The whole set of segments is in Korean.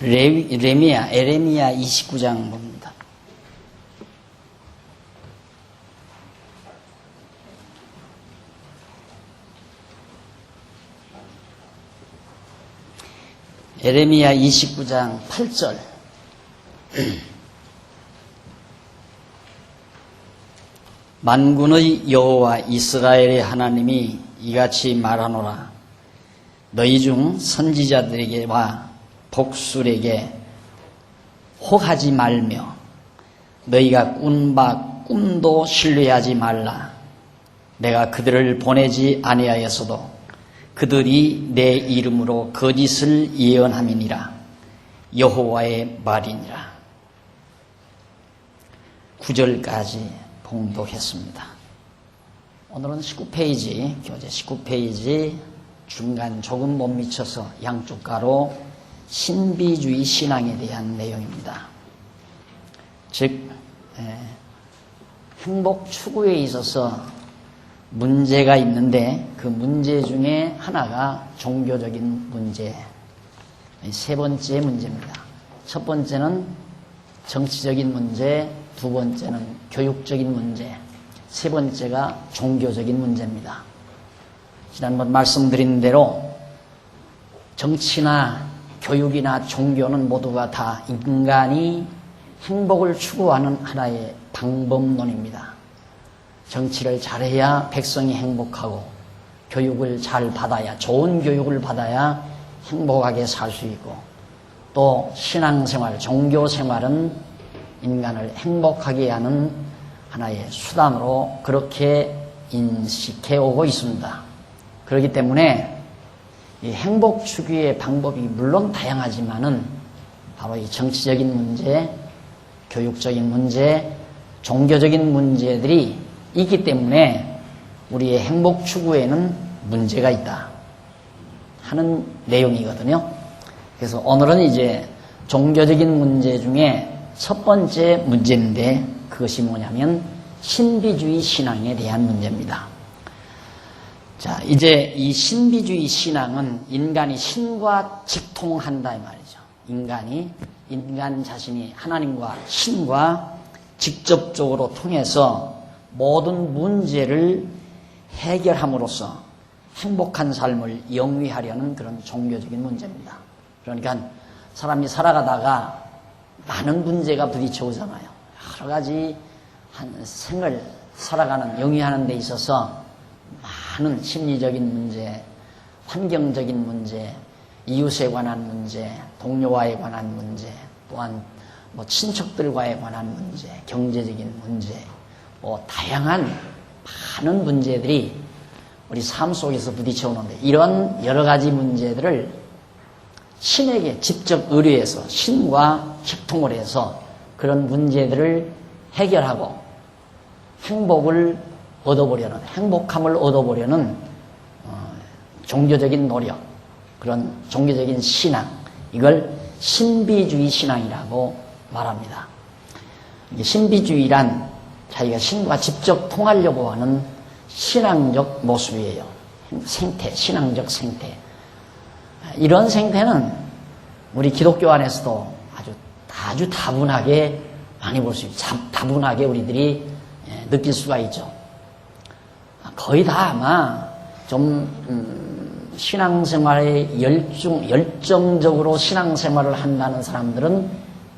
에레미야 29장 봅니다. 에레미야 29장 8절. 만군의 여호와 이스라엘의 하나님이 이같이 말하노라. 너희 중 선지자들에게와 복술에게 혹하지 말며 너희가 꾼 바 꿈도 신뢰하지 말라. 내가 그들을 보내지 아니하였어도 그들이 내 이름으로 거짓을 예언함이니라. 여호와의 말이니라. 9절까지 봉독했습니다. 오늘은 19페이지, 교재 19페이지 중간 조금 못 미쳐서 양쪽 가로 신비주의 신앙에 대한 내용입니다. 즉 행복 추구에 있어서 문제가 있는데 그 문제 중에 하나가 종교적인 문제, 세 번째 문제입니다. 첫 번째는 정치적인 문제, 두 번째는 교육적인 문제, 세 번째가 종교적인 문제입니다. 지난번 말씀드린 대로 정치나 교육이나 종교는 모두가 다 인간이 행복을 추구하는 하나의 방법론입니다. 정치를 잘해야 백성이 행복하고 교육을 잘 받아야, 좋은 교육을 받아야 행복하게 살 수 있고, 또 신앙생활, 종교생활은 인간을 행복하게 하는 하나의 수단으로 그렇게 인식해 오고 있습니다. 그렇기 때문에 이 행복 추구의 방법이 물론 다양하지만은 바로 이 정치적인 문제, 교육적인 문제, 종교적인 문제들이 있기 때문에 우리의 행복 추구에는 문제가 있다 하는 내용이거든요. 그래서 오늘은 이제 종교적인 문제 중에 첫 번째 문제인데 그것이 뭐냐면 신비주의 신앙에 대한 문제입니다. 자, 이제 이 신비주의 신앙은 인간이 신과 직통한다 이 말이죠. 인간 자신이 하나님과 신과 직접적으로 통해서 모든 문제를 해결함으로써 행복한 삶을 영위하려는 그런 종교적인 문제입니다. 그러니까 사람이 살아가다가 많은 문제가 부딪혀 오잖아요. 여러 가지 생을 살아가는, 영위하는 데 있어서 많은 심리적인 문제, 환경적인 문제, 이웃에 관한 문제, 동료와에 관한 문제, 또한 친척들과에 관한 문제, 경제적인 문제, 다양한 많은 문제들이 우리 삶 속에서 부딪혀 오는데, 이런 여러 가지 문제들을 신에게 직접 의뢰해서 신과 직통을 해서 그런 문제들을 해결하고 행복을 얻어보려는, 행복함을 얻어보려는 종교적인 노력, 그런 종교적인 신앙, 이걸 신비주의 신앙이라고 말합니다. 신비주의란 자기가 신과 직접 통하려고 하는 신앙적 모습이에요. 생태, 신앙적 생태. 이런 생태는 우리 기독교 안에서도 아주 다분하게 많이 볼 수 있죠. 다분하게 우리들이 느낄 수가 있죠. 거의 다 아마 좀 신앙생활에 열정적으로 신앙생활을 한다는 사람들은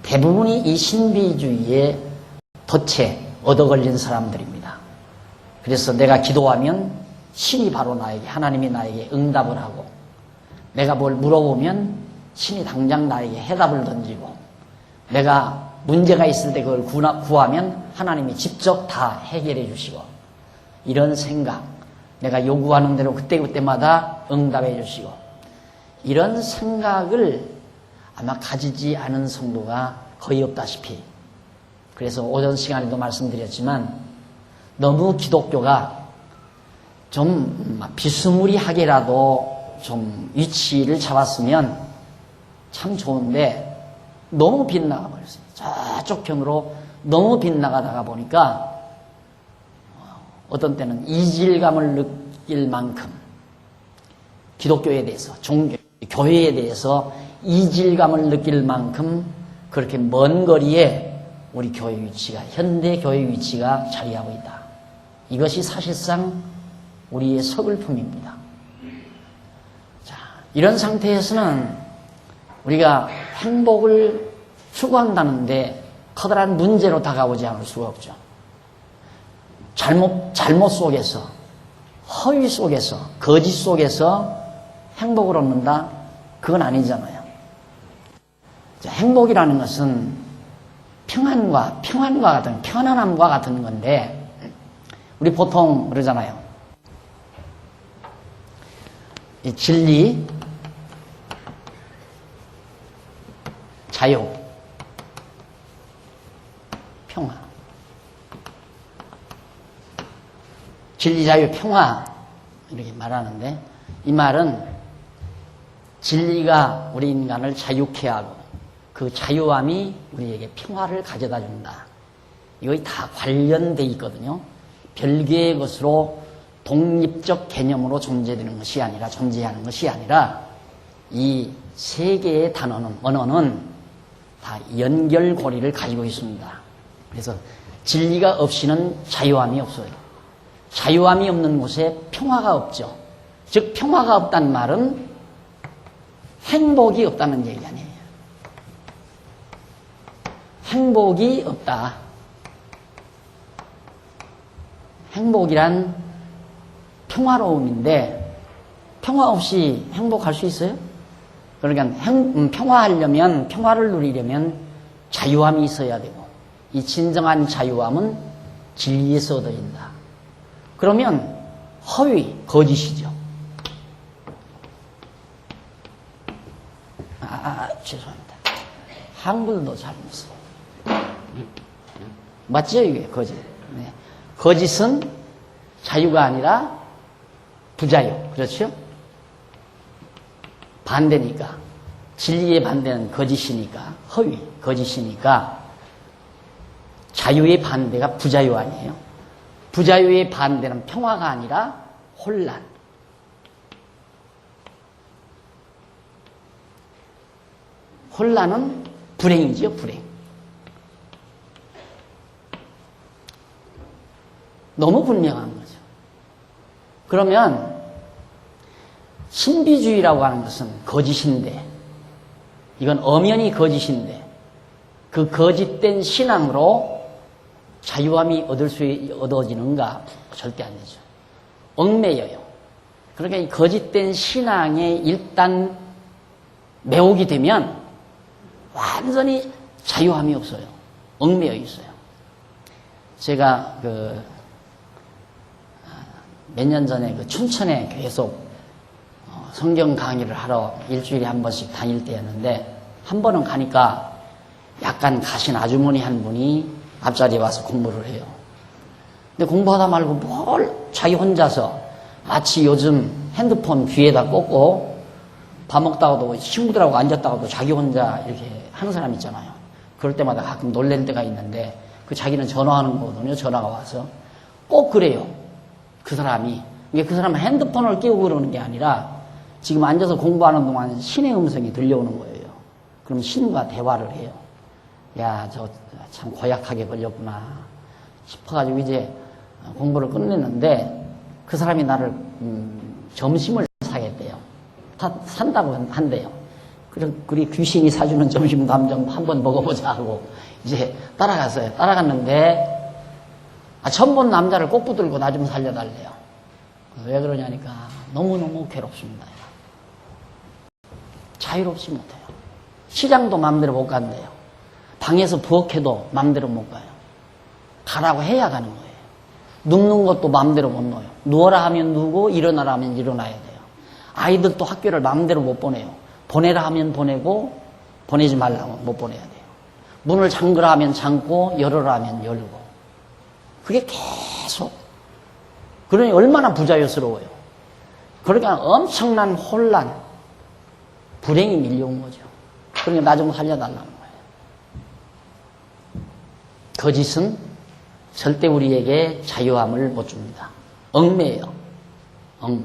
대부분이 이 신비주의에 덫에 얻어걸린 사람들입니다. 그래서 내가 기도하면 신이 바로 나에게, 하나님이 나에게 응답을 하고, 내가 뭘 물어보면 신이 당장 나에게 해답을 던지고, 내가 문제가 있을 때 그걸 구하면 하나님이 직접 다 해결해 주시고, 이런 생각, 내가 요구하는 대로 그때그때마다 응답해 주시고, 이런 생각을 아마 가지지 않은 성도가 거의 없다시피, 그래서 오전 시간에도 말씀드렸지만 너무 기독교가 좀 비스무리하게라도 좀 위치를 잡았으면 참 좋은데 너무 빗나가 버렸어요. 저쪽 편으로 너무 빗나가다가 보니까 어떤 때는 이질감을 느낄 만큼 기독교에 대해서, 교회에 대해서 이질감을 느낄 만큼 그렇게 먼 거리에 우리 교회 위치가, 현대 교회 위치가 자리하고 있다. 이것이 사실상 우리의 서글픔입니다. 자, 이런 상태에서는 우리가 행복을 추구한다는데 커다란 문제로 다가오지 않을 수가 없죠. 잘못 속에서, 허위 속에서, 거짓 속에서 행복을 얻는다? 그건 아니잖아요. 자, 행복이라는 것은 평안과 같은, 편안함과 같은 건데, 우리 보통 그러잖아요. 이 진리, 자유, 평화. 진리, 자유, 평화 이렇게 말하는데 이 말은 진리가 우리 인간을 자유케 하고 그 자유함이 우리에게 평화를 가져다 준다. 이거 다 관련돼 있거든요. 별개의 것으로 독립적 개념으로 존재하는 것이 아니라 이 세 개의 언어는 다 연결고리를 가지고 있습니다. 그래서 진리가 없이는 자유함이 없어요. 자유함이 없는 곳에 평화가 없죠. 즉 평화가 없다는 말은 행복이 없다는 얘기 아니에요. 행복이 없다. 행복이란 평화로움인데 평화 없이 행복할 수 있어요? 그러니까 평화하려면, 평화를 누리려면 자유함이 있어야 되고 이 진정한 자유함은 진리에서 얻어진다. 그러면 허위, 거짓이죠. 죄송합니다. 한글도 잘못 써. 맞죠? 이게 거짓. 네. 거짓은 자유가 아니라 부자유. 그렇죠? 반대니까. 진리의 반대는 거짓이니까. 허위, 거짓이니까. 자유의 반대가 부자유 아니에요? 부자유의 반대는 평화가 아니라 혼란. 혼란은 불행이지요, 불행. 너무 분명한 거죠. 그러면 신비주의라고 하는 것은 거짓인데, 이건 엄연히 거짓인데, 그 거짓된 신앙으로 자유함이 얻어지는가? 절대 안 되죠. 얽매여요. 그러니까 이 거짓된 신앙에 일단 매혹이 되면 완전히 자유함이 없어요. 얽매여 있어요. 제가 몇 년 전에 춘천에 계속 성경 강의를 하러 일주일에 한 번씩 다닐 때였는데 한 번은 가니까 약간 가신 아주머니 한 분이 앞자리에 와서 공부를 해요. 근데 공부하다 말고 뭘 자기 혼자서 마치 요즘 핸드폰 귀에다 꽂고 밥 먹다가도 친구들하고 앉았다가도 자기 혼자 이렇게 하는 사람 있잖아요. 그럴 때마다 가끔 놀랄 때가 있는데 그 자기는 전화하는 거거든요. 전화가 와서 꼭 그래요. 그 사람이. 이게 그 사람은 핸드폰을 끼우고 그러는 게 아니라 지금 앉아서 공부하는 동안 신의 음성이 들려오는 거예요. 그럼 신과 대화를 해요. 야, 저 참 고약하게 걸렸구나 싶어가지고 이제 공부를 끝냈는데 그 사람이 나를 점심을 사겠대요. 다 산다고 한대요. 그리 귀신이 사주는 점심 감정 한번 먹어보자 하고 이제 따라갔어요. 따라갔는데 처음 본 남자를 꼭 붙들고 나 좀 살려달래요. 왜 그러냐니까 너무너무 괴롭습니다. 자유롭지 못해요. 시장도 마음대로 못 간대요. 방에서 부엌해도 마음대로 못 가요. 가라고 해야 가는 거예요. 눕는 것도 마음대로 못 넣어요. 누워라 하면 누우고 일어나라 하면 일어나야 돼요. 아이들도 학교를 마음대로 못 보내요. 보내라 하면 보내고 보내지 말라면 못 보내야 돼요. 문을 잠그라 하면 잠고 열어라 하면 열고. 그게 계속. 그러니 얼마나 부자유스러워요. 그러니까 엄청난 혼란, 불행이 밀려온 거죠. 그러니까 나 좀 살려달라는 거예요. 거짓은 절대 우리에게 자유함을 못 줍니다. 얽매예요. 얽매.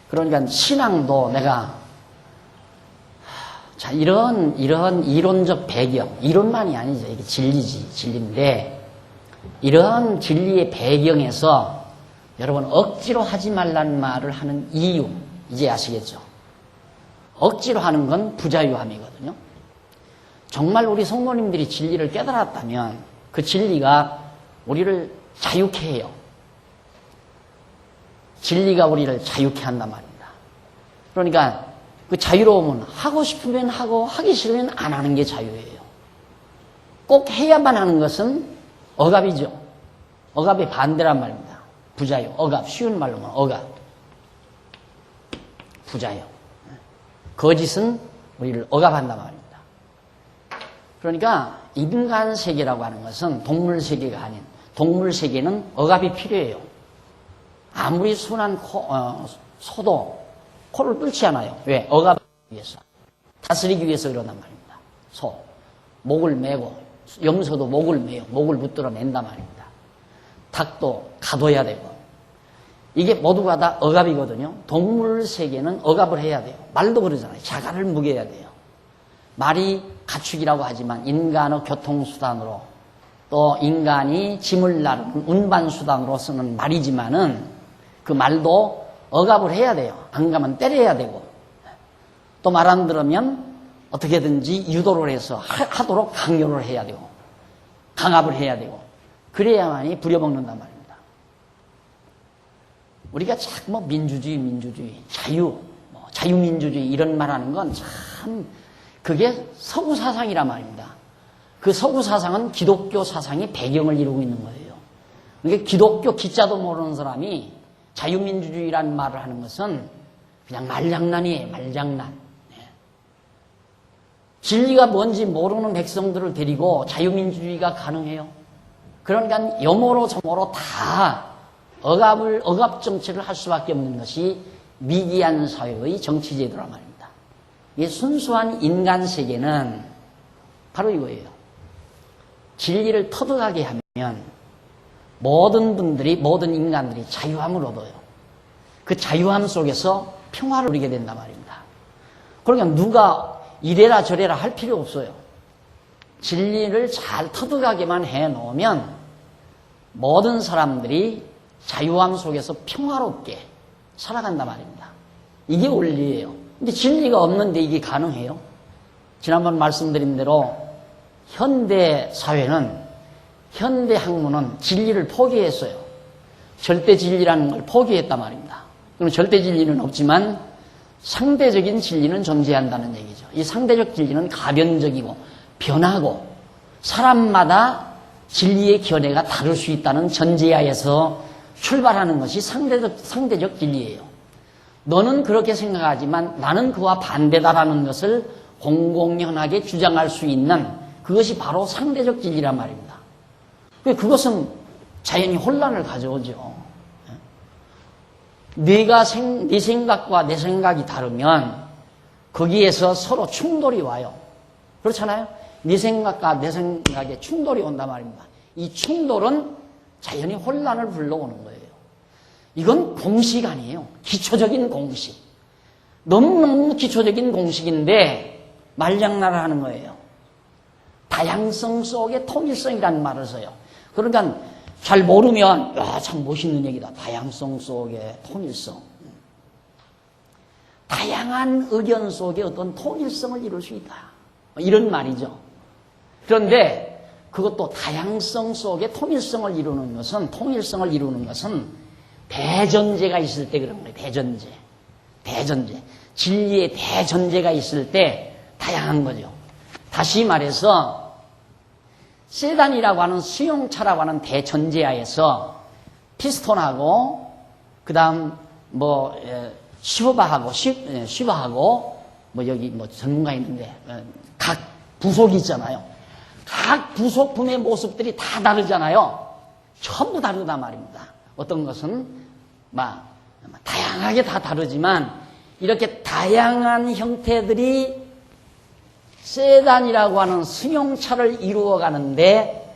그러니까 신앙도 내가 자, 이런 이론적 배경, 이론만이 아니죠. 이게 진리인데, 이런 진리의 배경에서 여러분 억지로 하지 말라는 말을 하는 이유, 이제 아시겠죠? 억지로 하는 건 부자유함이거든요. 정말 우리 성도님들이 진리를 깨달았다면 그 진리가 우리를 자유케 해요. 진리가 우리를 자유케 한단 말입니다. 그러니까 그 자유로움은 하고 싶으면 하고 하기 싫으면 안 하는 게 자유예요. 꼭 해야만 하는 것은 억압이죠. 억압의 반대란 말입니다. 부자유, 억압, 쉬운 말로는 억압. 부자유. 거짓은 우리를 억압한단 말입니다. 그러니까 인간 세계라고 하는 것은 동물 세계가 아닌, 동물 세계는 억압이 필요해요. 아무리 순한 소도 코를 뚫지 않아요. 왜? 억압하기 위해서. 다스리기 위해서 그런단 말입니다. 소. 목을 메고, 염소도 목을 메요. 목을 붙들어 맨단 말입니다. 닭도 가둬야 되고. 이게 모두가 다 억압이거든요. 동물 세계는 억압을 해야 돼요. 말도 그러잖아요. 자갈을 묵여야 돼요. 말이 가축이라고 하지만 인간의 교통수단으로 또 인간이 짐을 나르는 운반수단으로 쓰는 말이지만은 그 말도 억압을 해야 돼요. 안 가면 때려야 되고 또 말 안 들으면 어떻게든지 유도를 해서 하도록 강요를 해야 되고 강압을 해야 되고 그래야만이 부려먹는단 말입니다. 우리가 자꾸 민주주의, 자유민주주의 이런 말 하는 건 참 그게 서구 사상이란 말입니다. 그 서구 사상은 기독교 사상의 배경을 이루고 있는 거예요. 그러니까 기독교 기자도 모르는 사람이 자유민주주의라는 말을 하는 것은 그냥 말장난이에요. 말장난. 진리가 뭔지 모르는 백성들을 데리고 자유민주주의가 가능해요. 그러니까 여모로 저모로 다 억압 정책을 할 수밖에 없는 것이 미개한 사회의 정치제도란 말입니다. 이 순수한 인간 세계는 바로 이거예요. 진리를 터득하게 하면 모든 인간들이 자유함을 얻어요. 그 자유함 속에서 평화를 누리게 된단 말입니다. 그러니까 누가 이래라 저래라 할 필요 없어요. 진리를 잘 터득하게만 해놓으면 모든 사람들이 자유함 속에서 평화롭게 살아간단 말입니다. 이게 원리예요. 근데 진리가 없는데 이게 가능해요? 지난번 말씀드린 대로 현대 사회는, 현대 학문은 진리를 포기했어요. 절대 진리라는 걸 포기했단 말입니다. 그럼 절대 진리는 없지만 상대적인 진리는 존재한다는 얘기죠. 이 상대적 진리는 가변적이고 변하고 사람마다 진리의 견해가 다를 수 있다는 전제하에서 출발하는 것이 상대적 진리예요. 너는 그렇게 생각하지만 나는 그와 반대다라는 것을 공공연하게 주장할 수 있는 그것이 바로 상대적 진리란 말입니다. 그것은 자연히 혼란을 가져오죠. 네 생각과 내 생각이 다르면 거기에서 서로 충돌이 와요. 그렇잖아요? 네 생각과 내 생각에 충돌이 온단 말입니다. 이 충돌은 자연히 혼란을 불러오는 거예요. 이건 공식 아니에요. 기초적인 공식. 너무너무 기초적인 공식인데 말장난을 하는 거예요. 다양성 속에 통일성이라는 말을 써요. 그러니까 잘 모르면 참 멋있는 얘기다. 다양성 속에 통일성. 다양한 의견 속에 어떤 통일성을 이룰 수 있다. 이런 말이죠. 그런데 그것도 다양성 속에 통일성을 이루는 것은 대전제가 있을 때 그런 거예요. 대전제. 진리의 대전제가 있을 때 다양한 거죠. 다시 말해서 세단이라고 하는 수용차라고 하는 대전제하에서 피스톤하고 그다음 쉬버하고 여기 전문가 있는데 각 부속이 있잖아요. 각 부속품의 모습들이 다 다르잖아요. 전부 다르단 말입니다. 어떤 것은 다양하게 다 다르지만 이렇게 다양한 형태들이 세단이라고 하는 승용차를 이루어가는데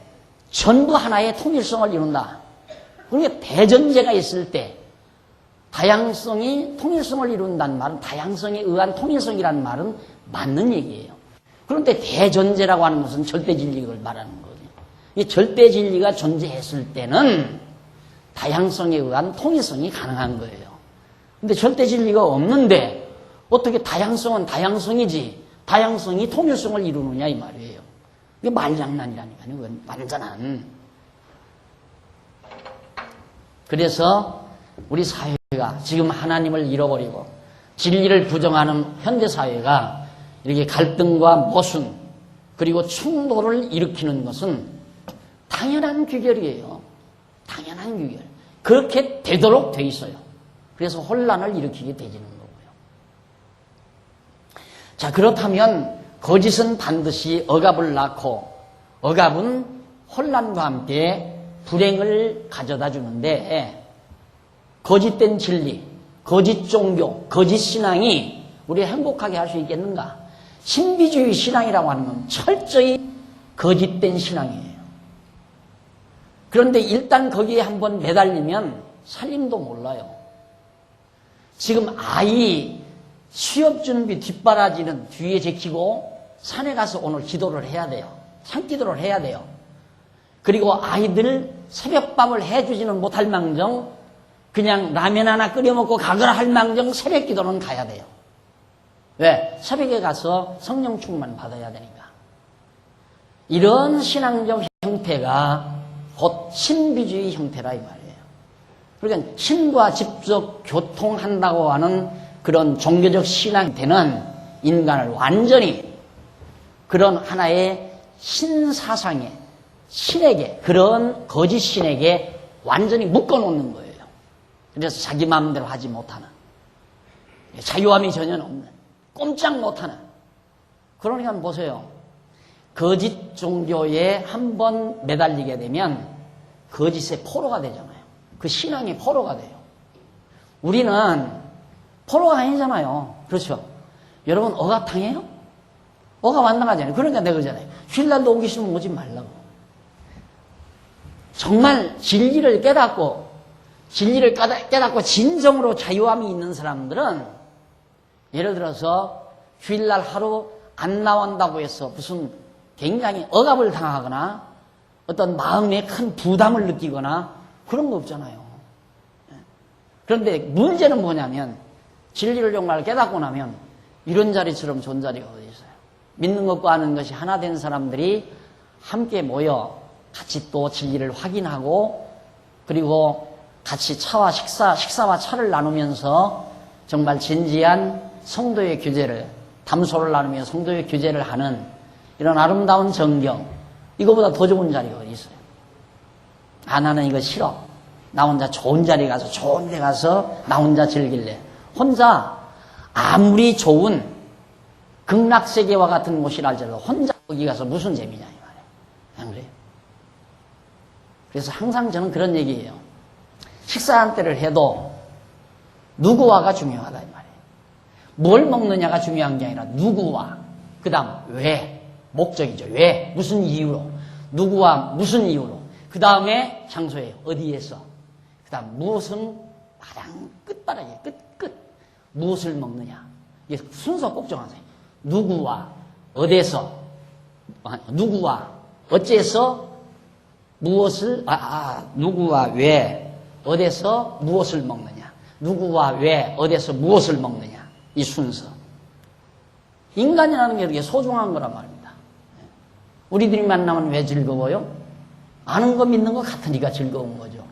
전부 하나의 통일성을 이룬다. 그러니까 대전제가 있을 때 다양성이 통일성을 이룬다는 말은 다양성에 의한 통일성이라는 말은 맞는 얘기예요. 그런데 대전제라고 하는 것은 절대진리를 말하는 거죠. 이 절대진리가 존재했을 때는 다양성에 의한 통일성이 가능한 거예요. 근데 절대진리가 없는데 어떻게 다양성은 다양성이지 다양성이 통일성을 이루느냐 이 말이에요. 이게 말장난이라니까요. 그건 완전한. 그래서 우리 사회가 지금 하나님을 잃어버리고 진리를 부정하는 현대사회가 이렇게 갈등과 모순 그리고 충돌을 일으키는 것은 당연한 규결이에요. 당연한 규결. 그렇게 되도록 돼 있어요. 그래서 혼란을 일으키게 되지는 거고요. 자, 그렇다면 거짓은 반드시 억압을 낳고 억압은 혼란과 함께 불행을 가져다 주는데 거짓된 진리, 거짓 종교, 거짓 신앙이 우리를 행복하게 할 수 있겠는가? 신비주의 신앙이라고 하는 건 철저히 거짓된 신앙이에요. 그런데 일단 거기에 한번 매달리면 살림도 몰라요. 지금 아이 취업 준비 뒷바라지는 뒤에 제키고 산에 가서 오늘 기도를 해야 돼요. 산기도를 해야 돼요. 그리고 아이들 새벽밥을 해주지는 못할 망정 그냥 라면 하나 끓여 먹고 가거라 할 망정 새벽 기도는 가야 돼요. 왜? 새벽에 가서 성령 충만 받아야 되니까. 이런 신앙적 형태가 곧 신비주의 형태라 이 말이에요. 그러니까 신과 직접 교통한다고 하는 그런 종교적 신앙 형태는 인간을 완전히 그런 하나의 신사상에 신에게 그런 거짓 신에게 완전히 묶어놓는 거예요. 그래서 자기 마음대로 하지 못하는 자유함이 전혀 없는 꼼짝 못하는 그러니까 보세요. 거짓 종교에 한번 매달리게 되면 거짓의 포로가 되잖아요. 그 신앙의 포로가 돼요. 우리는 포로가 아니잖아요. 그렇죠? 여러분 억압당해요? 억압 안 나가잖아요. 그러니까 내가 그러잖아요. 휠날도 오기 싫으면 오지 말라고. 정말 진리를 깨닫고 진정으로 자유함이 있는 사람들은 예를 들어서 주일날 하루 안 나온다고 해서 무슨 굉장히 억압을 당하거나 어떤 마음에 큰 부담을 느끼거나 그런 거 없잖아요. 그런데 문제는 뭐냐면 진리를 정말 깨닫고 나면 이런 자리처럼 좋은 자리가 어디 있어요. 믿는 것과 아는 것이 하나 된 사람들이 함께 모여 같이 또 진리를 확인하고 그리고 같이 식사와 차를 나누면서 정말 진지한 성도의 교제를 담소를 나누며 성도의 교제를 하는 이런 아름다운 정경 이거보다 더 좋은 자리가 어디 있어요. 아 나는 이거 싫어. 나 혼자 좋은 자리 가서 좋은 데 가서 나 혼자 즐길래. 혼자 아무리 좋은 극락세계와 같은 곳이랄지라도 혼자 거기 가서 무슨 재미냐 이 말이에요. 안 그래요? 그래서 항상 저는 그런 얘기예요. 식사 때를 해도 누구와가 중요하다 이 말이에요. 뭘 먹느냐가 중요한 게 아니라 누구와 그 다음 왜 목적이죠. 왜 무슨 이유로 누구와 무슨 이유로 그 다음에 장소예요. 어디에서 그 다음 무엇은 가장 끝바닥이에요. 끝 무엇을 먹느냐 이게 순서 꼭 정하세요. 누구와 어디에서 누구와 어째서 무엇을 누구와 왜 어디서 무엇을 먹느냐 누구와 왜 어디서 무엇을 먹느냐 이 순서. 인간이라는 게 이렇게 소중한 거란 말입니다. 우리들이 만나면 왜 즐거워요? 아는 거 믿는 거 같으니까 즐거운 거죠.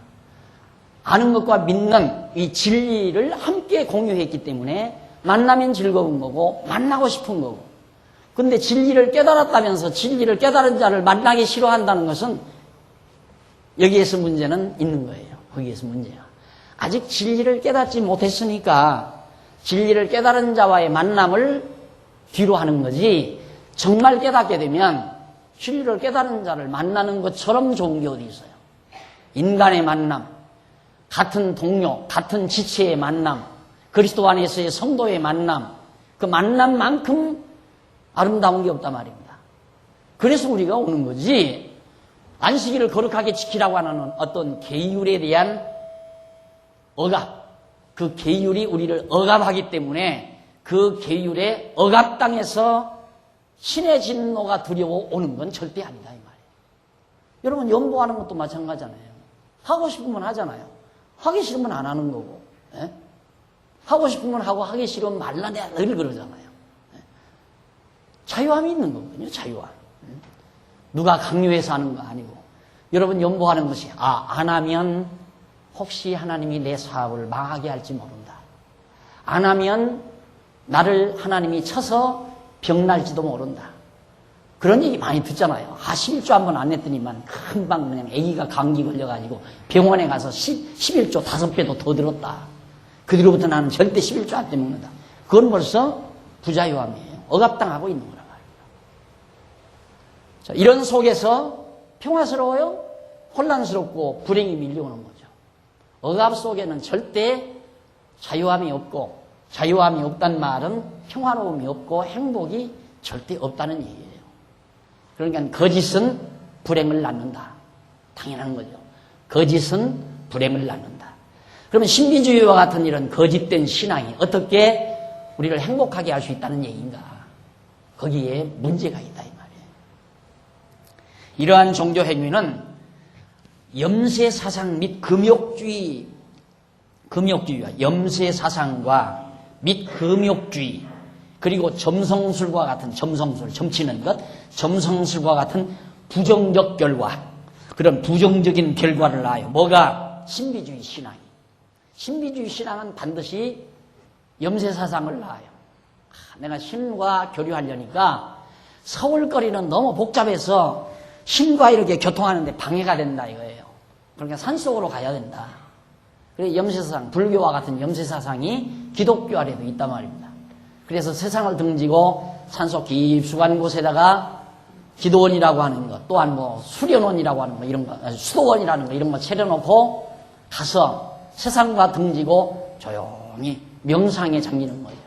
아는 것과 믿는 이 진리를 함께 공유했기 때문에 만나면 즐거운 거고 만나고 싶은 거고. 근데 진리를 깨달았다면서 진리를 깨달은 자를 만나기 싫어한다는 것은 여기에서 문제는 있는 거예요. 거기에서 문제야. 아직 진리를 깨닫지 못했으니까 진리를 깨달은 자와의 만남을 뒤로 하는 거지 정말 깨닫게 되면 진리를 깨달은 자를 만나는 것처럼 좋은 게 어디 있어요. 인간의 만남, 같은 동료, 같은 지체의 만남, 그리스도 안에서의 성도의 만남, 그 만남만큼 아름다운 게 없단 말입니다. 그래서 우리가 오는 거지 안식일을 거룩하게 지키라고 하는 어떤 계율에 대한 억압, 그 계율이 우리를 억압하기 때문에 그 계율에 억압당해서 신의 진노가 두려워 오는 건 절대 아니다 이 말이에요. 여러분 연보하는 것도 마찬가지잖아요. 하고 싶으면 하잖아요. 하기 싫으면 안 하는 거고, 예? 하고 싶으면 하고 하기 싫으면 말라내야 늘 그러잖아요. 예? 자유함이 있는 거거든요. 자유함. 누가 강요해서 하는 거 아니고. 여러분 연보하는 것이 안 하면 혹시 하나님이 내 사업을 망하게 할지 모른다. 안 하면 나를 하나님이 쳐서 병날지도 모른다. 그런 얘기 많이 듣잖아요. 11조 한 번 안 했더니만 금방 그냥 아기가 감기 걸려가지고 병원에 가서 11조 5배도 더 들었다. 그 뒤로부터 나는 절대 11조 안 떼먹는다. 그건 벌써 부자유함이에요. 억압당하고 있는 거란 말이에요. 자, 이런 속에서 평화스러워요? 혼란스럽고 불행이 밀려오는 거죠. 억압 속에는 절대 자유함이 없고, 자유함이 없단 말은 평화로움이 없고 행복이 절대 없다는 얘기예요. 그러니까 거짓은 불행을 낳는다. 당연한 거죠. 거짓은 불행을 낳는다. 그러면 신비주의와 같은 이런 거짓된 신앙이 어떻게 우리를 행복하게 할 수 있다는 얘기인가? 거기에 문제가 있다 이 말이에요. 이러한 종교 행위는 염세 사상 및 금욕주의와 염세 사상과 및 금욕주의 그리고 점성술과 같은 점성술, 점치는 것, 점성술과 같은 부정적 결과, 그런 부정적인 결과를 낳아요. 뭐가? 신비주의 신앙이. 신비주의 신앙은 반드시 염세사상을 낳아요. 내가 신과 교류하려니까 서울거리는 너무 복잡해서 신과 이렇게 교통하는데 방해가 된다 이거예요. 그러니까 산속으로 가야 된다. 그래서 염세사상, 불교와 같은 염세사상이 기독교 아래도 있단 말입니다. 그래서 세상을 등지고 산속 깊숙한 곳에다가 기도원이라고 하는 것, 또한 뭐 수련원이라고 하는 거, 이런 거, 수도원이라는 거, 이런 거 차려놓고 가서 세상과 등지고 조용히 명상에 잠기는 거예요.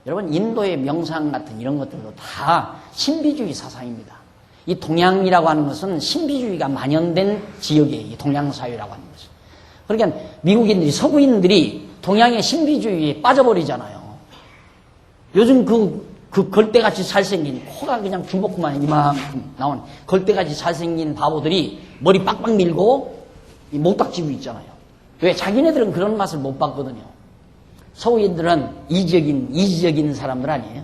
여러분, 인도의 명상 같은 이런 것들도 다 신비주의 사상입니다. 이 동양이라고 하는 것은 신비주의가 만연된 지역이에요. 이 동양사회라고 하는 것은. 그러니까 미국인들이, 서구인들이 동양의 신비주의에 빠져버리잖아요. 요즘 그 걸대같이 잘생긴, 코가 그냥 줄먹고만 이만큼 나온 걸대같이 잘생긴 바보들이 머리 빡빡 밀고 목닥지고 있잖아요. 왜? 자기네들은 그런 맛을 못 봤거든요. 서구인들은 이지적인 사람들 아니에요.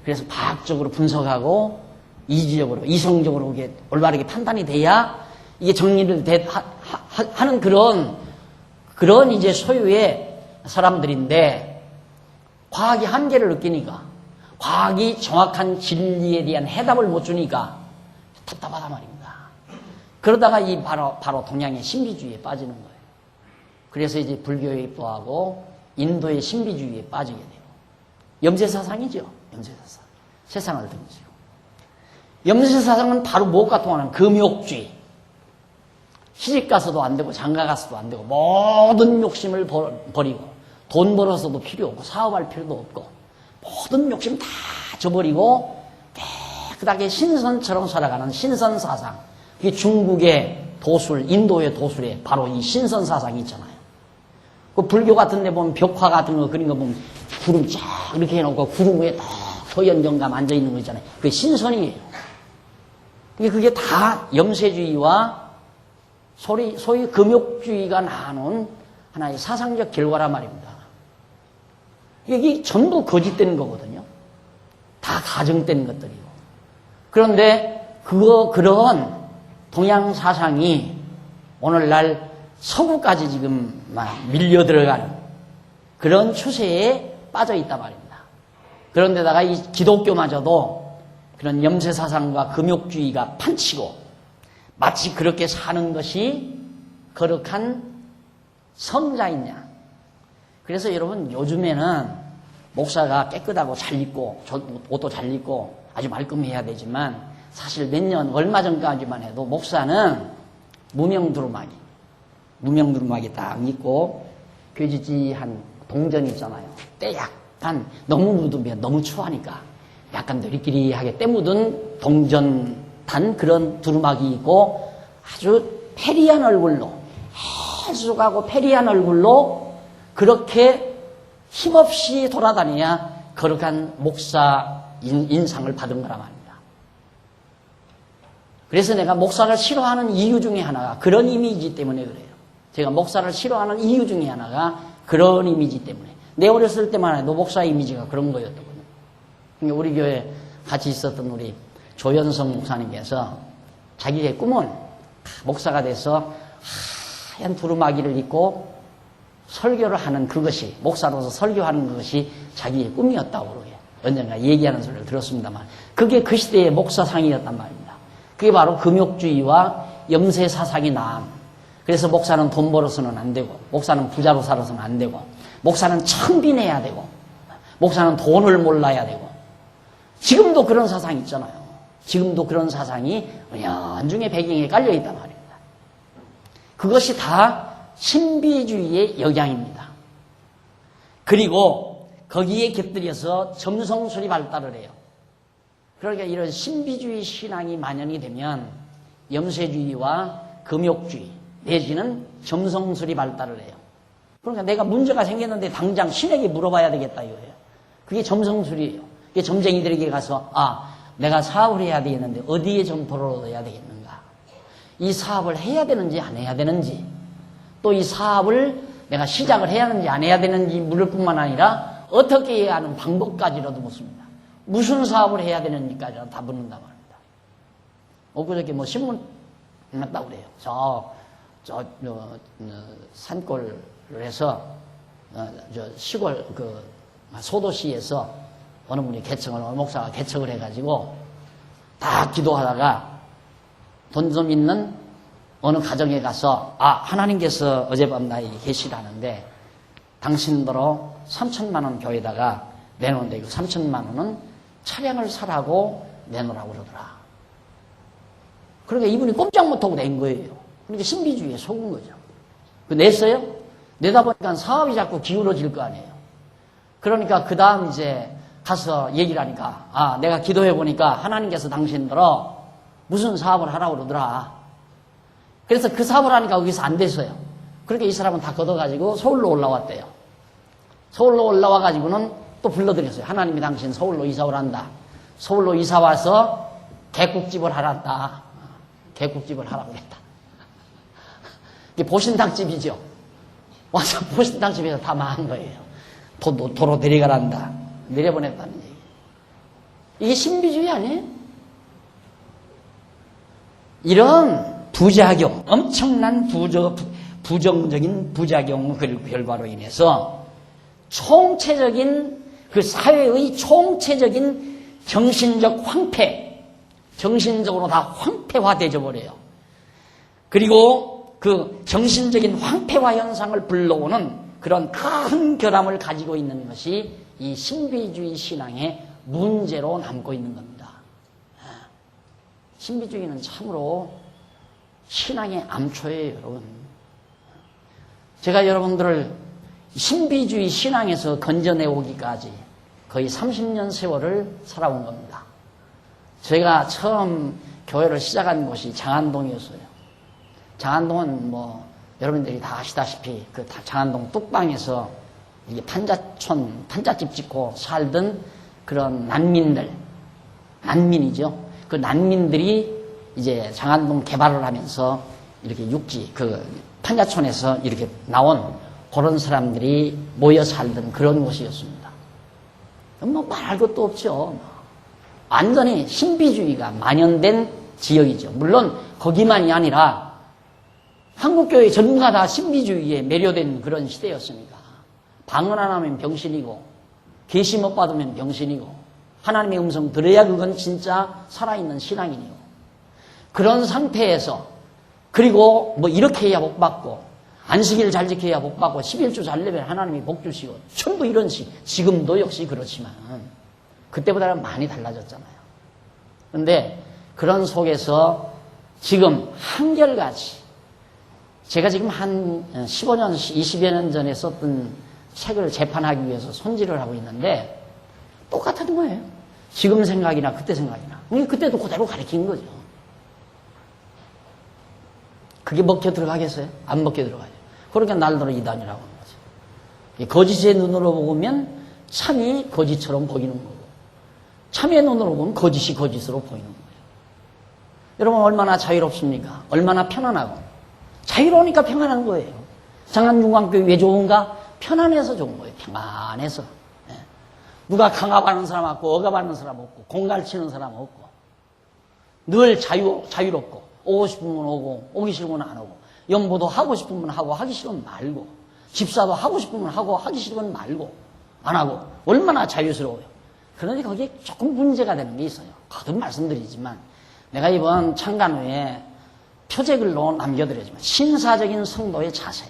그래서 과학적으로 분석하고 이지적으로, 이성적으로 이게 올바르게 판단이 돼야 이게 정리를 하는 그런 이제 소유의 사람들인데, 과학이 한계를 느끼니까, 과학이 정확한 진리에 대한 해답을 못 주니까 답답하단 말입니다. 그러다가 이 바로 동양의 신비주의에 빠지는 거예요. 그래서 이제 불교에 입도하고 인도의 신비주의에 빠지게 돼요. 염세사상이죠. 염세사상. 세상을 등지고. 염세사상은 바로 무엇과 통하는 금욕주의. 시집가서도 안 되고 장가가서도 안 되고 모든 욕심을 버리고 돈 벌어서도 필요 없고 사업할 필요도 없고 모든 욕심 다 저버리고 깨끗하게 신선처럼 살아가는 신선사상. 이게 중국의 도술, 인도의 도술에 바로 이 신선사상이 있잖아요. 그 불교 같은 데 보면 벽화 같은 거 그린 거 보면 구름 쫙 이렇게 해놓고 구름 위에 딱 소연정감 앉아있는 거 있잖아요. 그게 신선이에요. 그게 다 염세주의와 소위 금욕주의가 나눈 하나의 사상적 결과란 말입니다. 이게 전부 거짓된 거거든요. 다 가정된 것들이고. 그런데 그런 동양 사상이 오늘날 서구까지 지금 막 밀려 들어가는 그런 추세에 빠져 있단 말입니다. 그런데다가 이 기독교마저도 그런 염세 사상과 금욕주의가 판치고 마치 그렇게 사는 것이 거룩한 성자이냐. 그래서 여러분 요즘에는 목사가 깨끗하고 잘 입고 옷도 잘 입고 아주 말끔해야 되지만 사실 얼마 전까지만 해도 목사는 무명두루마기 딱 입고 괴지지한 동전 있잖아요. 때 약간 너무 묻으면 너무 추하니까 약간 느리끼리하게 때 묻은 동전 단 그런 두루마기 입고 아주 페리한 얼굴로 해수하고 페리한 얼굴로 그렇게 힘없이 돌아다녀야 거룩한 목사 인상을 받은 거란 말입니다. 그래서 내가 목사를 싫어하는 이유 중에 하나가 그런 이미지 때문에 그래요. 제가 목사를 싫어하는 이유 중에 하나가 그런 이미지 때문에. 내 어렸을 때만 해도 목사 이미지가 그런 거였거든요. 우리 교회 같이 있었던 우리 조현성 목사님께서 자기의 꿈은 목사가 돼서 하얀 두루마기를 입고 설교를 하는 그것이, 목사로서 설교하는 그것이 자기의 꿈이었다고 그러게 언젠가 얘기하는 소리를 들었습니다만, 그게 그 시대의 목사상이었단 말입니다. 그게 바로 금욕주의와 염세 사상이 나은. 그래서 목사는 돈 벌어서는 안 되고, 목사는 부자로 살아서는 안 되고, 목사는 천빈해야 되고, 목사는 돈을 몰라야 되고. 지금도 그런 사상이 있잖아요. 지금도 그런 사상이 은연중에 배경에 깔려있단 말입니다. 그것이 다 신비주의의 영향입니다. 그리고 거기에 곁들여서 점성술이 발달을 해요. 그러니까 이런 신비주의 신앙이 만연이 되면 염세주의와 금욕주의 내지는 점성술이 발달을 해요. 그러니까 내가 문제가 생겼는데 당장 신에게 물어봐야 되겠다 이거예요. 그게 점성술이에요. 그게 점쟁이들에게 가서 내가 사업을 해야 되겠는데 어디에 점포를 얻어야 되겠는가? 이 사업을 해야 되는지 안 해야 되는지, 또 이 사업을 내가 시작을 해야 하는지 안 해야 되는지 물을 뿐만 아니라 어떻게 해야 하는 방법까지라도 묻습니다. 무슨 사업을 해야 되는지까지도 다 묻는단 말입니다. 엊그저께 신문 났다고 그래요. 산골을 해서 시골 소도시에서 어느 분이 어느 목사가 개척을 해가지고 다 기도하다가 돈 좀 있는 어느 가정에 가서 하나님께서 어젯밤 나에게 계시라는데 당신들로 3천만 원 교회에다가 내놓은데 그 3천만 원은 차량을 사라고 내놓으라고 그러더라. 그러니까 이분이 꼼짝 못하고 낸 거예요. 그러니까 신비주의에 속은 거죠. 냈어요? 내다 보니까 사업이 자꾸 기울어질 거 아니에요. 그러니까 그 다음 이제 가서 얘기를 하니까 내가 기도해 보니까 하나님께서 당신들어 무슨 사업을 하라고 그러더라. 그래서 그 사업을 하니까 거기서 안 됐어요. 그렇게 이 사람은 다 걷어가지고 서울로 올라왔대요. 서울로 올라와가지고는 또 불러드렸어요. 하나님이 당신 서울로 이사를 한다. 서울로 이사와서 개국집을 하란다. 개국집을 하라고 그랬다. 이게 보신탕집이죠. 와서 보신탕집에서 다 망한 거예요. 도로 내려가란다. 내려보냈다는 얘기. 이게 신비주의 아니에요? 이런 부작용, 엄청난 부정적인 부작용 결과로 인해서 총체적인 그 사회의 총체적인 정신적 황폐, 정신적으로 다 황폐화되어 버려요. 그리고 그 정신적인 황폐화 현상을 불러오는 그런 큰 결함을 가지고 있는 것이 이 신비주의 신앙의 문제로 남고 있는 겁니다. 신비주의는 참으로 신앙의 암초예요, 여러분. 제가 여러분들을 신비주의 신앙에서 건져내오기까지 거의 30년 세월을 살아온 겁니다. 제가 처음 교회를 시작한 곳이 장안동이었어요. 장안동은 여러분들이 다 아시다시피 그 장안동 뚝방에서 이게 판잣집 짓고 살던 그런 난민이죠. 그 난민들이 이제 장안동 개발을 하면서 이렇게 판자촌에서 이렇게 나온 그런 사람들이 모여 살던 그런 곳이었습니다. 말할 것도 없죠. 완전히 신비주의가 만연된 지역이죠. 물론 거기만이 아니라 한국교회 전부가 다 신비주의에 매료된 그런 시대였습니다. 방언 안 하면 병신이고 계시 못 받으면 병신이고 하나님의 음성 들어야 그건 진짜 살아있는 신앙이니요. 그런 상태에서 그리고 이렇게 해야 복 받고 안식일 잘 지켜야 복 받고 11주 잘 내면 하나님이 복 주시고 전부 이런 지금도 역시 그렇지만 그때보다는 많이 달라졌잖아요. 그런데 그런 속에서 지금 한결같이 제가 지금 한 15년, 20여 년 전에 썼던 책을 재판하기 위해서 손질을 하고 있는데 똑같은 거예요. 지금 생각이나 그때 생각이나. 그때도 그대로 가르친 거죠. 그게 먹혀 들어가겠어요? 안 먹혀 들어가죠. 그러니까 날더러 이단이라고 하는 거죠. 거짓의 눈으로 보면 참이 거짓처럼 보이는 거고, 참의 눈으로 보면 거짓이 거짓으로 보이는 거예요. 여러분, 얼마나 자유롭습니까? 얼마나 편안하고. 자유로우니까 평안한 거예요. 장안중앙교회 왜 좋은가? 편안해서 좋은 거예요. 평안해서. 예. 누가 강압하는 사람 없고, 억압하는 사람 없고, 공갈치는 사람 없고, 늘 자유롭고, 오고 싶으면 오고, 오기 싫으면 안 오고, 연보도 하고 싶으면 하고, 하기 싫으면 말고, 집사도 하고 싶으면 하고, 하기 싫으면 말고, 안 하고, 얼마나 자유스러워요. 그런데 거기에 조금 문제가 되는 게 있어요. 거듭 말씀드리지만, 내가 이번 창간 후에 표제글로 남겨드리지만, 신사적인 성도의 자세.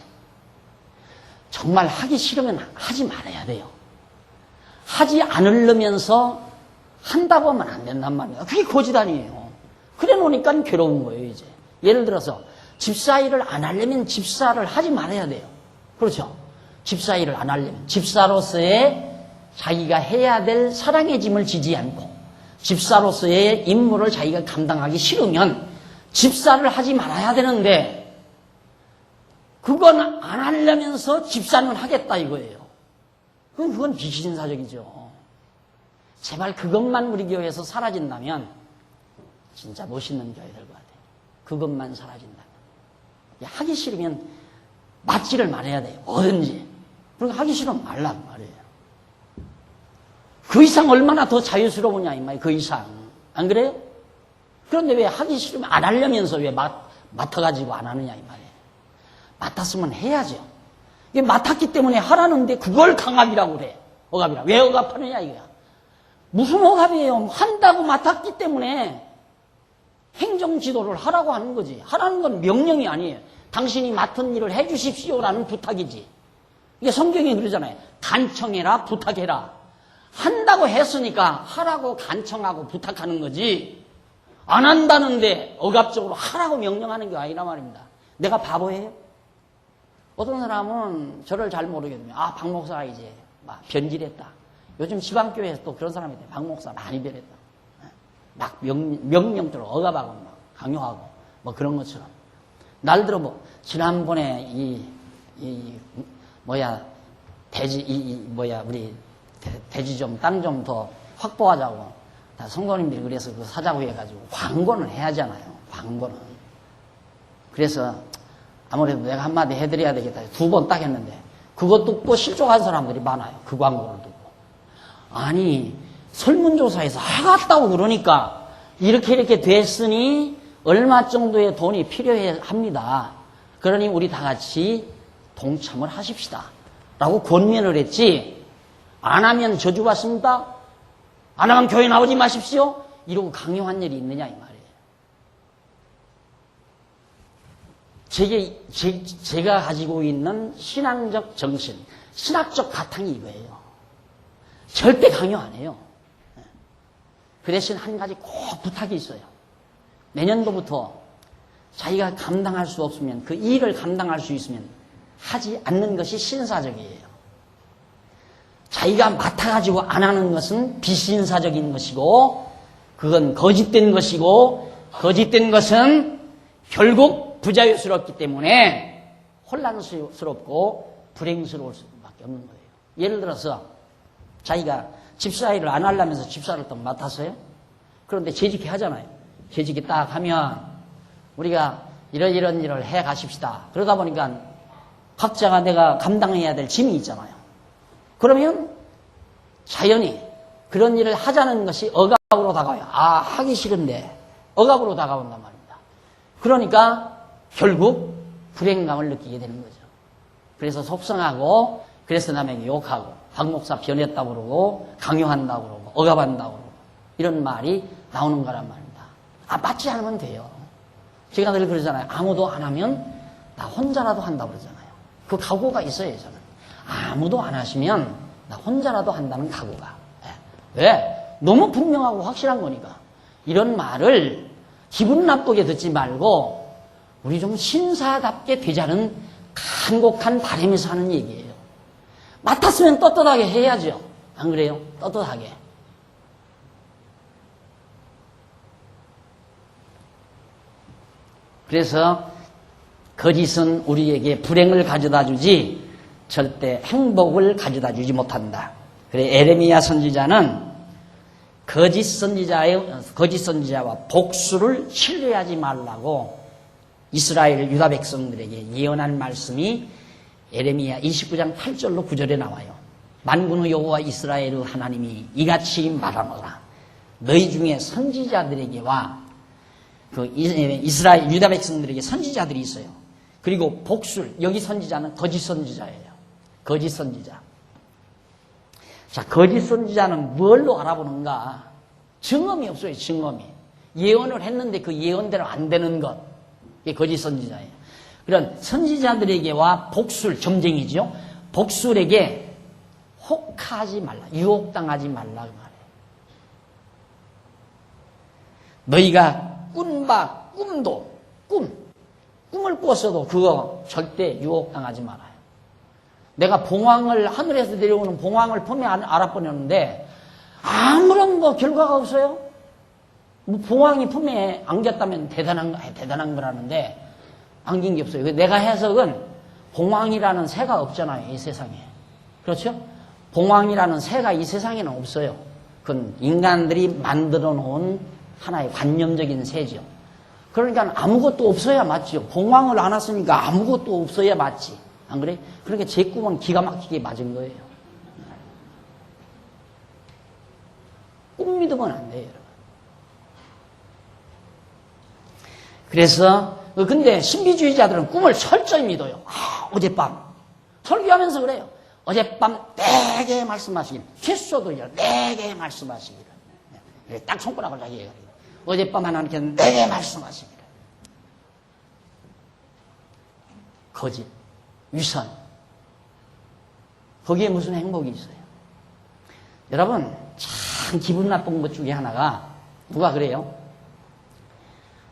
정말 하기 싫으면 하지 말아야 돼요. 하지 않으려면서 한다고 하면 안 된단 말이에요. 그게 거짓 아니에요. 그래 놓으니까 괴로운 거예요, 이제. 예를 들어서, 집사 일을 안 하려면 집사를 하지 말아야 돼요. 그렇죠? 집사 일을 안 하려면. 집사로서의 자기가 해야 될 사랑의 짐을 지지 않고, 집사로서의 임무를 자기가 감당하기 싫으면 집사를 하지 말아야 되는데, 그건 안 하려면서 집사는 하겠다 이거예요. 그건 비신사적이죠. 제발 그것만 우리 교회에서 사라진다면 진짜 멋있는 교회 될 것 같아요. 그것만 사라진다면. 하기 싫으면 맞지를 말아야 돼요. 뭐든지. 그러니까 하기 싫으면 말란 말이에요. 그 이상 얼마나 더 자유스러우냐 이 말이에요. 그 이상. 안 그래요? 그런데 왜 하기 싫으면 안 하려면서 왜 맡아가지고 안 하느냐 이 말이에요. 맡았으면 해야죠. 이게 맡았기 때문에 하라는데 그걸 강압이라고 그래. 억압이라. 왜 억압하느냐 이거야. 무슨 억압이에요. 한다고 맡았기 때문에 행정 지도를 하라고 하는 거지. 하라는 건 명령이 아니에요. 당신이 맡은 일을 해 주십시오라는 부탁이지. 이게 성경이 그러잖아요. 간청해라, 부탁해라. 한다고 했으니까 하라고 간청하고 부탁하는 거지. 안 한다는데 억압적으로 하라고 명령하는 게 아니라 말입니다. 내가 바보예요? 어떤 사람은 저를 잘 모르겠으면, 박 목사가 이제 막 변질했다. 요즘 지방교회에서 또 그런 사람이 있대. 박 목사 많이 변했다. 막 명령대로 억압하고 막 강요하고 뭐 그런 것처럼. 날 들어 뭐 지난번에 우리 대지 좀 땅 좀 더 확보하자고 다 성도님들이 그래서 그 사자고 해가지고 광고는 해야 하잖아요. 광고는. 그래서 아무래도 내가 한마디 해드려야 되겠다. 2번 딱 했는데 그것 듣고 실족한 사람들이 많아요. 그 광고를 듣고. 아니 설문조사에서 하갔다고 그러니까 이렇게 됐으니 얼마 정도의 돈이 필요해 합니다. 그러니 우리 다 같이 동참을 하십시다. 라고 권면을 했지. 안 하면 저주 받습니다. 안 하면 교회 나오지 마십시오. 이러고 강요한 일이 있느냐 이 말이에요. 제가 가지고 있는 신앙적 정신, 신학적 바탕이 이거예요. 절대 강요 안 해요. 그 대신 한 가지 꼭 부탁이 있어요. 내년도부터 자기가 감당할 수 없으면, 그 일을 감당할 수 있으면 하지 않는 것이 신사적이에요. 자기가 맡아가지고 안 하는 것은 비신사적인 것이고, 그건 거짓된 것이고, 거짓된 것은 결국 부자유스럽기 때문에 혼란스럽고 불행스러울 수밖에 없는 거예요. 예를 들어서 자기가 집사 일을 안 하려면서 집사를 또 맡았어요. 그런데 재직해 하잖아요. 재직이 딱 하면 우리가 이런 일을 해 가십시다. 그러다 보니까 각자가 내가 감당해야 될 짐이 있잖아요. 그러면 자연히 그런 일을 하자는 것이 억압으로 다가와요. 하기 싫은데 억압으로 다가온단 말입니다. 그러니까 결국 불행감을 느끼게 되는 거죠. 그래서 속상하고, 그래서 남에게 욕하고, 박 목사 변했다고 그러고, 강요한다고 그러고, 억압한다고 그러고, 이런 말이 나오는 거란 말입니다. 맞지 않으면 돼요. 제가 늘 그러잖아요. 아무도 안 하면 나 혼자라도 한다고 그러잖아요. 그 각오가 있어요, 저는. 아무도 안 하시면 나 혼자라도 한다는 각오가. 왜? 너무 분명하고 확실한 거니까. 이런 말을 기분 나쁘게 듣지 말고 우리 좀 신사답게 되자는 간곡한 바람에서 하는 얘기예요. 맡았으면 떳떳하게 해야죠. 안 그래요? 떳떳하게. 그래서 거짓은 우리에게 불행을 가져다 주지 절대 행복을 가져다 주지 못한다. 그래 에레미야 선지자는 거짓 선지자와 복수를 신뢰하지 말라고 이스라엘 유다 백성들에게 예언한 말씀이 에레미야 29장 8절로 9절에 나와요. 만군의 여호와 이스라엘의 하나님이 이같이 말하노라. 너희 중에 선지자들에게와 그 이스라엘 유다 백성들에게 선지자들이 있어요. 그리고 복술, 여기 선지자는 거짓 선지자예요. 거짓 선지자. 자, 거짓 선지자는 뭘로 알아보는가? 증언이 없어요, 증언이. 예언을 했는데 그 예언대로 안 되는 것. 이게 거짓 선지자예요. 그런 선지자들에게와 복술, 점쟁이죠. 복술에게 혹하지 말라, 유혹당하지 말라 그 말이에요. 너희가 꾼바 꿈을 꿨어도 그거 절대 유혹당하지 말아요. 내가 봉황을 하늘에서 내려오는 봉황을 품에 알아보려는데 아무런 결과가 없어요. 뭐 봉황이 품에 안겼다면 대단한 거라는데 안긴 게 없어요. 내가 해석은 봉황이라는 새가 없잖아요, 이 세상에. 그렇죠? 봉황이라는 새가 이 세상에는 없어요. 그건 인간들이 만들어 놓은 하나의 관념적인 새죠. 그러니까 아무것도 없어야 맞죠. 봉황을 안 왔으니까 아무것도 없어야 맞지. 안 그래? 그러니까 제 꿈은 기가 막히게 맞은 거예요. 꿈 믿으면 안 돼요, 여러분. 그래서 근데 신비주의자들은 꿈을 철저히 믿어요. 어젯밤 설교하면서 그래요. 어젯밤 4개 말씀하시기를, 최소도요 4개 말씀하시기를. 딱 손가락을 자기가 어젯밤 하나님께 4개 말씀하시기를. 거짓, 위선, 거기에 무슨 행복이 있어요? 여러분, 참 기분 나쁜 것 중에 하나가, 누가 그래요?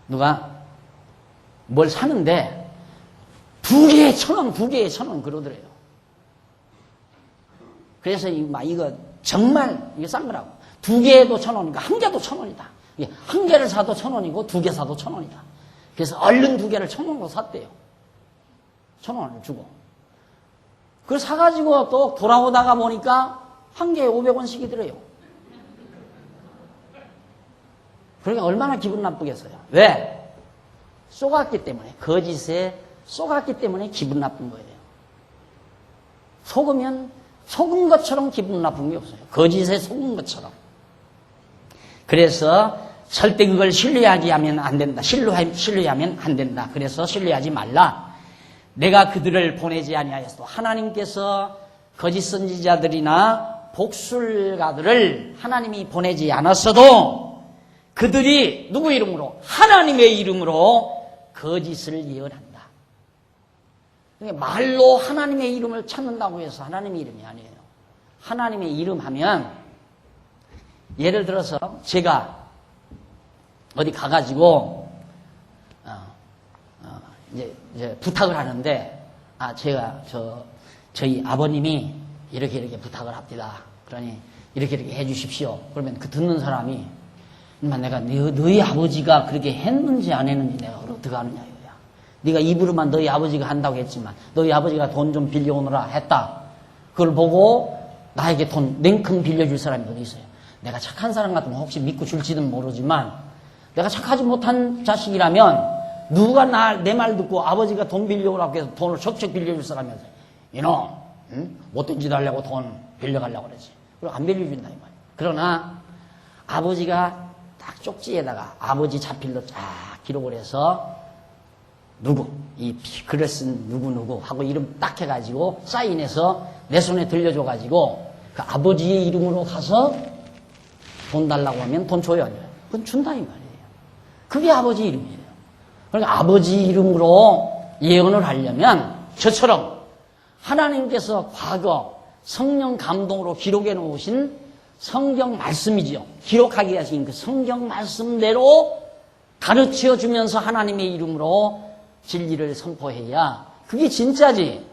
누가 뭘 사는데 2개에 1,000원, 2개에 1,000원 그러더래요. 그래서 이거 정말 이게 싼 거라고. 2개에도 1,000원이니까 1개도 1,000원이다. 1개를 사도 1,000원이고 2개 사도 1,000원이다. 그래서 얼른 2개를 1,000원으로 샀대요. 1,000원을 주고. 그걸 사가지고 또 돌아오다가 보니까 1개에 500원씩이더래요. 그러니까 얼마나 기분 나쁘겠어요. 왜? 속았기 때문에, 거짓에 속았기 때문에 기분 나쁜 거예요. 속으면 속은 것처럼 기분 나쁜 게 없어요. 거짓에 속은 것처럼. 그래서 절대 그걸 신뢰하면 안 된다. 신뢰하면 안 된다. 그래서 신뢰하지 말라. 내가 그들을 보내지 아니하였어. 하나님께서 거짓 선지자들이나 복술가들을 하나님이 보내지 않았어도 그들이 누구 이름으로? 하나님의 이름으로 거짓을 예언한다. 말로 하나님의 이름을 찾는다고 해서 하나님의 이름이 아니에요. 하나님의 이름 하면, 예를 들어서 제가 어디 가가지고 이제 부탁을 하는데, 제가 저희 아버님이 이렇게 부탁을 합니다. 그러니 이렇게 해주십시오. 그러면 그 듣는 사람이, 내가 너희 아버지가 그렇게 했는지 안 했는지 내가 어떻게 아느냐 이거야. 네가 입으로만 너희 아버지가 한다고 했지만 너희 아버지가 돈 좀 빌려오느라 했다. 그걸 보고 나에게 돈 냉큼 빌려줄 사람이 어디 있어요. 내가 착한 사람 같으면 혹시 믿고 줄지는 모르지만, 내가 착하지 못한 자식이라면 누가 내 말 듣고 아버지가 돈 빌려오라고 해서 돈을 척척 빌려줄 사람이었어요. 이놈, 못된 짓 하려고 돈 빌려가려고 그러지. 그리고 안 빌려준다 이 말이야. 그러나 아버지가 딱 쪽지에다가 아버지 자필로 쫙 기록을 해서 누구, 이 글을 쓴 누구 하고 이름 딱 해가지고 사인해서 내 손에 들려줘가지고 그 아버지의 이름으로 가서 돈 달라고 하면 돈 줘요, 안 줘요? 그건 준다 이 말이에요. 그게 아버지 이름이에요. 그러니까 아버지 이름으로 예언을 하려면 저처럼 하나님께서 과거 성령 감동으로 기록해 놓으신 성경 말씀이지요. 기록하게 하신 그 성경 말씀대로 가르쳐 주면서 하나님의 이름으로 진리를 선포해야 그게 진짜지.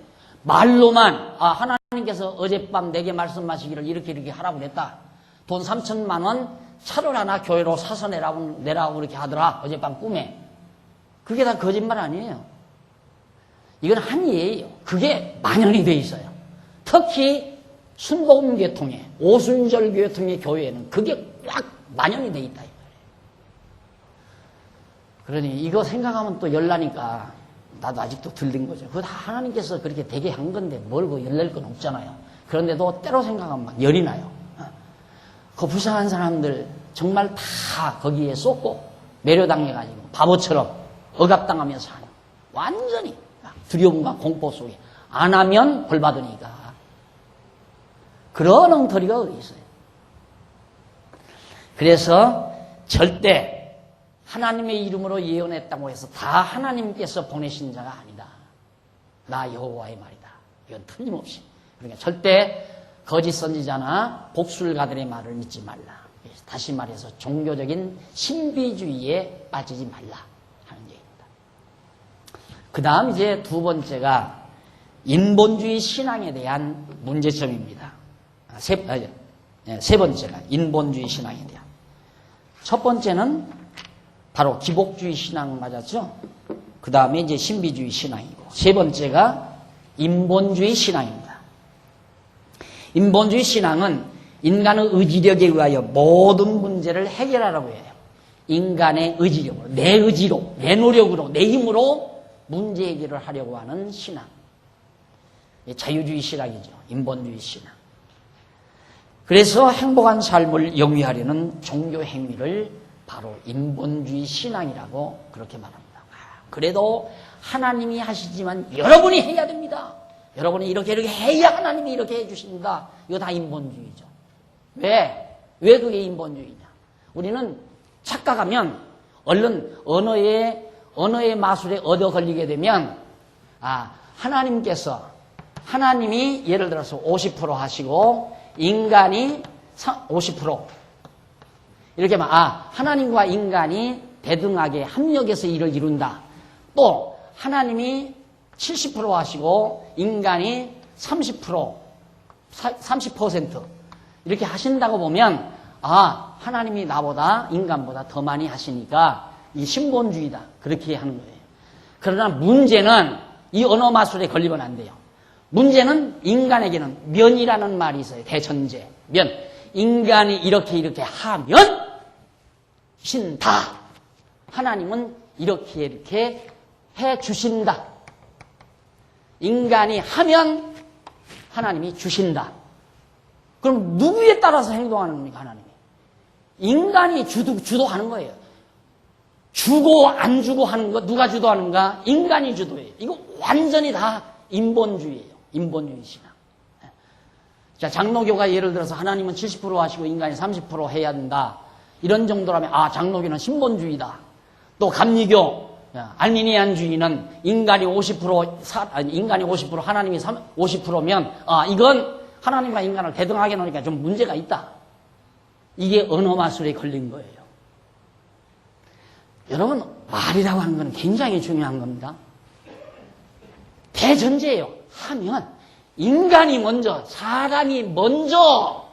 말로만 하나님께서 어젯밤 내게 말씀하시기를 이렇게 하라고 그랬다. 돈 3,000만 원 차를 하나 교회로 사서 내라고 그렇게 하더라. 어젯밤 꿈에. 그게 다 거짓말 아니에요. 이건 한 예예요. 그게 만연이 돼 있어요. 특히 순복음교통에, 오순절교통의 교회에는 그게 꽉 만연이 돼 있다. 그러니 이거 생각하면 또 열나니까 나도 아직도 들린 거죠. 그거 다 하나님께서 그렇게 되게 한 건데 뭘 그 열낼 건 없잖아요. 그런데도 때로 생각하면 막 열이 나요. 그 불쌍한 사람들 정말 다 거기에 쏟고 매료당해가지고 바보처럼 억압당하며 사는, 완전히 두려움과 공포 속에 안 하면 벌 받으니까. 그런 엉터리가 어디 있어요. 그래서 절대 하나님의 이름으로 예언했다고 해서 다 하나님께서 보내신 자가 아니다. 나 여호와의 말이다. 이건 틀림없이. 그러니까 절대 거짓 선지자나 복술가들의 말을 믿지 말라. 다시 말해서 종교적인 신비주의에 빠지지 말라 하는 얘기입니다. 그 다음 이제 두 번째가 인본주의 신앙에 대한 문제점입니다. 세 번째가 인본주의 신앙에 대한. 첫 번째는 바로 기복주의 신앙 맞았죠? 그 다음에 이제 신비주의 신앙이고, 세 번째가 인본주의 신앙입니다. 인본주의 신앙은 인간의 의지력에 의하여 모든 문제를 해결하라고 해요. 인간의 의지력으로, 내 의지로, 내 노력으로, 내 힘으로 문제 해결을 하려고 하는 신앙. 자유주의 신앙이죠. 인본주의 신앙. 그래서 행복한 삶을 영위하려는 종교 행위를 바로 인본주의 신앙이라고 그렇게 말합니다. 그래도 하나님이 하시지만 여러분이 해야 됩니다. 여러분이 이렇게 해야 하나님이 이렇게 해주신다. 이거 다 인본주의죠. 왜 그게 인본주의냐? 우리는 착각하면 얼른 언어의 마술에 얻어 걸리게 되면, 하나님이 예를 들어서 50% 하시고 인간이 50%, 이렇게 하면 하나님과 인간이 대등하게 합력해서 일을 이룬다. 또 하나님이 70% 하시고 인간이 30% 이렇게 하신다고 보면 하나님이 나보다 인간보다 더 많이 하시니까 이 신본주의다. 그렇게 하는 거예요. 그러나 문제는 이 언어 마술에 걸리면 안 돼요. 문제는 인간에게는 면이라는 말이 있어요. 대전제. 면. 인간이 이렇게 하면 신다. 하나님은 이렇게 해 주신다. 인간이 하면 하나님이 주신다. 그럼 누구에 따라서 행동하는 겁니까, 하나님이? 인간이 주도하는 거예요. 주고 안 주고 하는 거 누가 주도하는가? 인간이 주도해요. 이거 완전히 다 인본주의예요. 인본주의 신앙. 자, 장로교가 예를 들어서 하나님은 70% 하시고 인간이 30% 해야 된다. 이런 정도라면 장로교는 신본주의다. 또 감리교, 알미니안주의는 인간이 50% 하나님이 50%면 이건 하나님과 인간을 대등하게 놓으니까 좀 문제가 있다. 이게 언어 마술에 걸린 거예요. 여러분, 말이라고 하는 건 굉장히 중요한 겁니다. 대전제예요. 하면 인간이 먼저, 사람이 먼저,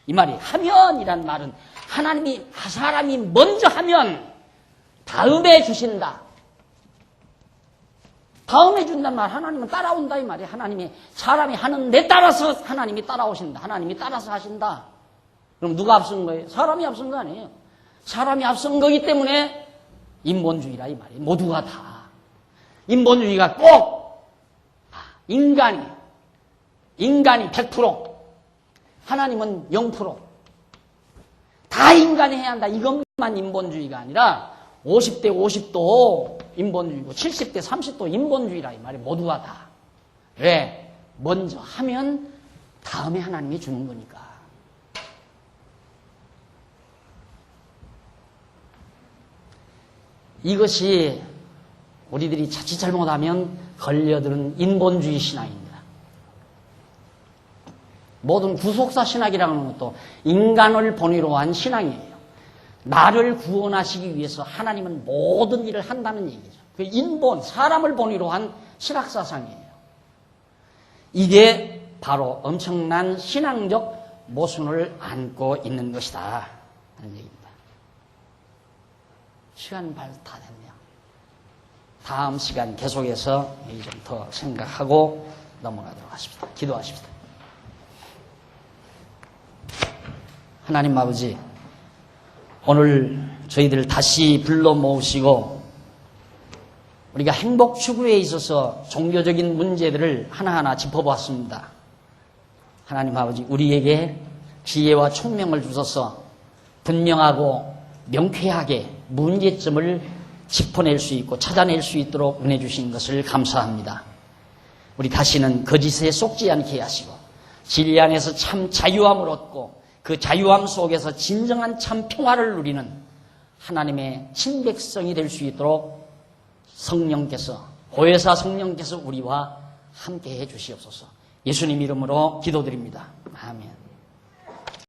이 말이 하면이란 말은 사람이 먼저 하면 다음에 주신다. 다음에 준단 말, 하나님은 따라온다 이 말이에요. 사람이 하는 데 따라서 하나님이 따라오신다. 하나님이 따라서 하신다. 그럼 누가 앞선 거예요? 사람이 앞선 거 아니에요. 사람이 앞선 거기 때문에 인본주의라 이 말이에요. 모두가 다. 인본주의가 꼭 인간이 100%, 하나님은 0%. 다 인간이 해야 한다. 이것만 인본주의가 아니라 50대 50도 인본주의고 70대 30도 인본주의라 이 말이에요. 모두가 다. 왜? 먼저 하면 다음에 하나님이 주는 거니까. 이것이 우리들이 자칫 잘못하면 걸려드는 인본주의 신앙입니다. 모든 구속사 신학이라는 고 것도 인간을 본위로 한 신앙이에요. 나를 구원하시기 위해서 하나님은 모든 일을 한다는 얘기죠. 그 인본, 사람을 본위로 한 신학사상이에요. 이게 바로 엄청난 신앙적 모순을 안고 있는 것이다 하는 얘기입니다. 시간 다 됐네요. 다음 시간 계속해서 좀 더 생각하고 넘어가도록 하십시다. 기도하십시다. 하나님 아버지, 오늘 저희들 다시 불러 모으시고 우리가 행복 추구에 있어서 종교적인 문제들을 하나하나 짚어보았습니다. 하나님 아버지, 우리에게 지혜와 총명을 주셔서 분명하고 명쾌하게 문제점을 짚어낼 수 있고 찾아낼 수 있도록 은혜 주신 것을 감사합니다. 우리 다시는 거짓에 속지 않게 하시고 진리 안에서 참 자유함을 얻고 그 자유함 속에서 진정한 참 평화를 누리는 하나님의 친백성이 될 수 있도록 성령께서, 보혜사 성령께서 우리와 함께 해 주시옵소서. 예수님 이름으로 기도드립니다. 아멘.